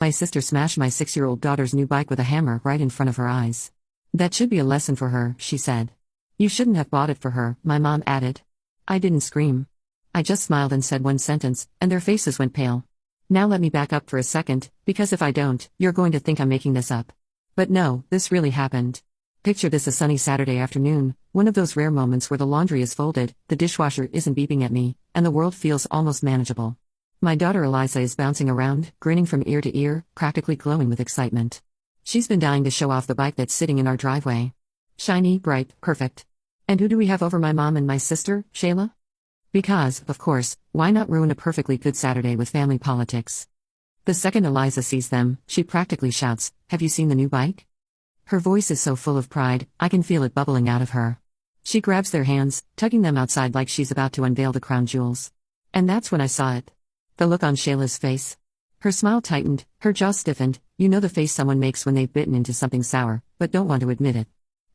My sister smashed my 6-year-old daughter's new bike with a hammer right in front of her eyes. That should be a lesson for her, she said. You shouldn't have bought it for her, my mom added. I didn't scream. I just smiled and said one sentence, and their faces went pale. Now let me back up for a second, because if I don't, you're going to think I'm making this up. But no, this really happened. Picture this: a sunny Saturday afternoon, one of those rare moments where the laundry is folded, the dishwasher isn't beeping at me, and the world feels almost manageable. My daughter Eliza is bouncing around, grinning from ear to ear, practically glowing with excitement. She's been dying to show off the bike that's sitting in our driveway. Shiny, bright, perfect. And who do we have over my mom and my sister, Shayla? Because, of course, why not ruin a perfectly good Saturday with family politics? The second Eliza sees them, she practically shouts, "Have you seen the new bike?" Her voice is so full of pride, I can feel it bubbling out of her. She grabs their hands, tugging them outside like she's about to unveil the crown jewels. And that's when I saw it. The look on Shayla's face. Her smile tightened, her jaw stiffened, you know the face someone makes when they've bitten into something sour, but don't want to admit it.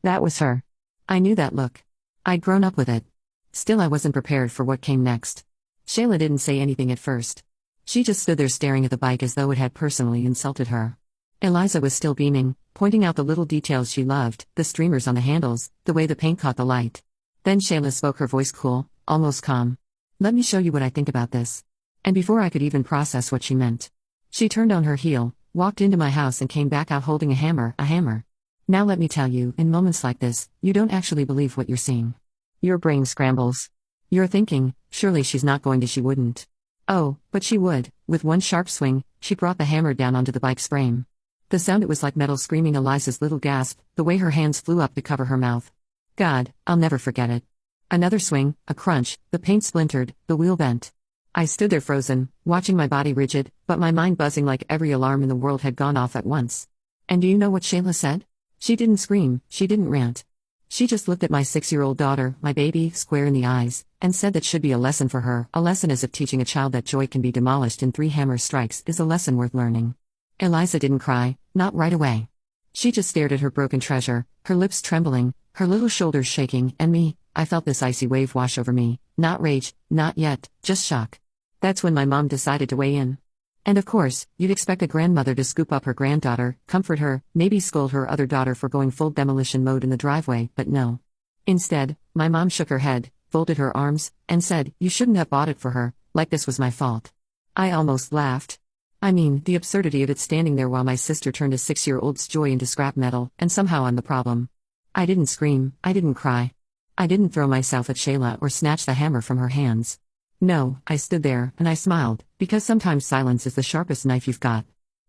That was her. I knew that look. I'd grown up with it. Still, I wasn't prepared for what came next. Shayla didn't say anything at first. She just stood there staring at the bike as though it had personally insulted her. Eliza was still beaming, pointing out the little details she loved, the streamers on the handles, the way the paint caught the light. Then Shayla spoke, her voice cool, almost calm. Let me show you what I think about this. And before I could even process what she meant, she turned on her heel, walked into my house and came back out holding a hammer. Now let me tell you, in moments like this, you don't actually believe what you're seeing. Your brain scrambles. You're thinking, surely she's not going to, she wouldn't. Oh, but she would. With one sharp swing, she brought the hammer down onto the bike's frame. The sound, it was like metal screaming. Eliza's little gasp, the way her hands flew up to cover her mouth. God, I'll never forget it. Another swing, a crunch, the paint splintered, the wheel bent. I stood there frozen, watching my body rigid, but my mind buzzing like every alarm in the world had gone off at once. And do you know what Shayla said? She didn't scream, she didn't rant. She just looked at my 6-year-old daughter, my baby, square in the eyes, and said that should be a lesson for her, a lesson as if teaching a child that joy can be demolished in 3 hammer strikes is a lesson worth learning. Eliza didn't cry, not right away. She just stared at her broken treasure, her lips trembling, her little shoulders shaking, and me, I felt this icy wave wash over me, not rage, not yet, just shock. That's when my mom decided to weigh in. And of course, you'd expect a grandmother to scoop up her granddaughter, comfort her, maybe scold her other daughter for going full demolition mode in the driveway, but no. Instead, my mom shook her head, folded her arms, and said, "You shouldn't have bought it for her, like this was my fault." I almost laughed. I mean, the absurdity of it, standing there while my sister turned a 6-year-old's joy into scrap metal, and somehow I'm the problem. I didn't scream, I didn't cry. I didn't throw myself at Shayla or snatch the hammer from her hands. No, I stood there, and I smiled, because sometimes silence is the sharpest knife you've got.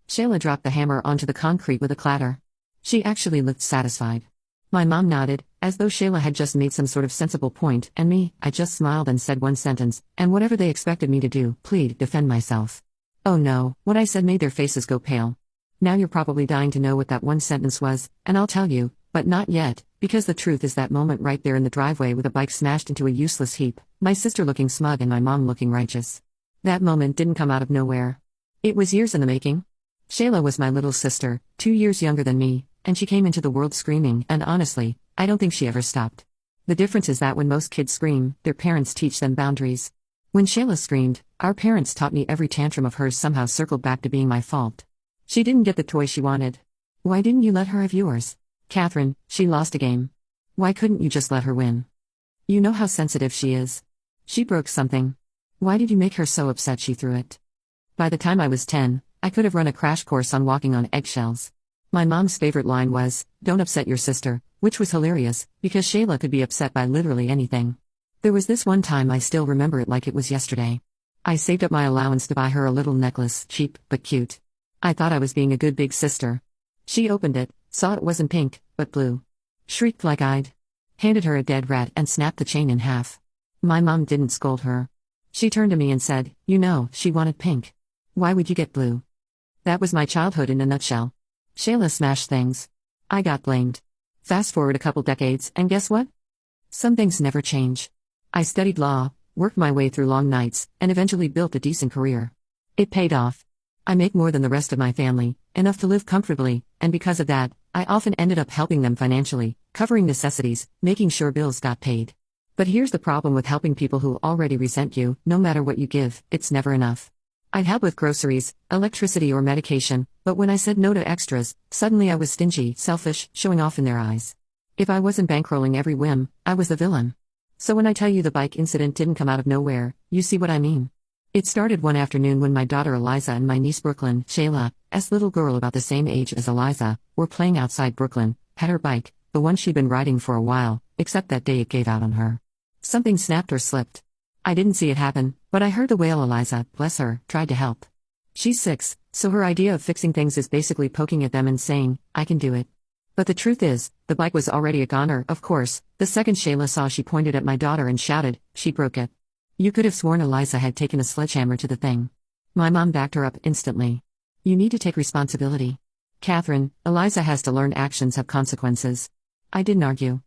Shayla dropped the hammer onto the concrete with a clatter. She actually looked satisfied. My mom nodded, as though Shayla had just made some sort of sensible point, and me, I just smiled and said one sentence, and whatever they expected me to do, plead, defend myself. Oh no, what I said made their faces go pale. Now you're probably dying to know what that one sentence was, and I'll tell you, but not yet, because the truth is that moment right there in the driveway with a bike smashed into a useless heap, my sister looking smug and my mom looking righteous. That moment didn't come out of nowhere. It was years in the making. Shayla was my little sister, 2 years younger than me, and she came into the world screaming, and honestly, I don't think she ever stopped. The difference is that when most kids scream, their parents teach them boundaries. When Shayla screamed, our parents taught me every tantrum of hers somehow circled back to being my fault. She didn't get the toy she wanted. Why didn't you let her have yours? Catherine, she lost a game. Why couldn't you just let her win? You know how sensitive she is. She broke something. Why did you make her so upset she threw it? By the time I was 10, I could have run a crash course on walking on eggshells. My mom's favorite line was, "Don't upset your sister," which was hilarious, because Shayla could be upset by literally anything. There was this one time, I still remember it like it was yesterday. I saved up my allowance to buy her a little necklace, cheap, but cute. I thought I was being a good big sister. She opened it, saw it wasn't pink, but blue. Shrieked like I'd handed her a dead rat and snapped the chain in half. My mom didn't scold her. She turned to me and said, "You know, she wanted pink. Why would you get blue?" That was my childhood in a nutshell. Shayla smashed things. I got blamed. Fast forward a couple decades, and guess what? Some things never change. I studied law, worked my way through long nights, and eventually built a decent career. It paid off. I make more than the rest of my family, enough to live comfortably, and because of that, I often ended up helping them financially, covering necessities, making sure bills got paid. But here's the problem with helping people who already resent you: no matter what you give, it's never enough. I'd help with groceries, electricity, or medication, but when I said no to extras, suddenly I was stingy, selfish, showing off in their eyes. If I wasn't bankrolling every whim, I was the villain. So when I tell you the bike incident didn't come out of nowhere, you see what I mean. It started one afternoon when my daughter Eliza and my niece Brooklyn, Shayla's little girl about the same age as Eliza, were playing outside. Brooklyn had her bike, the one she'd been riding for a while, except that day it gave out on her. Something snapped or slipped. I didn't see it happen, but I heard the wail. Eliza, bless her, tried to help. She's 6, so her idea of fixing things is basically poking at them and saying, I can do it. But the truth is, the bike was already a goner. Of course, the second Shayla saw, she pointed at my daughter and shouted, she broke it. You could have sworn Eliza had taken a sledgehammer to the thing. My mom backed her up instantly. You need to take responsibility. Catherine, Eliza has to learn actions have consequences. I didn't argue.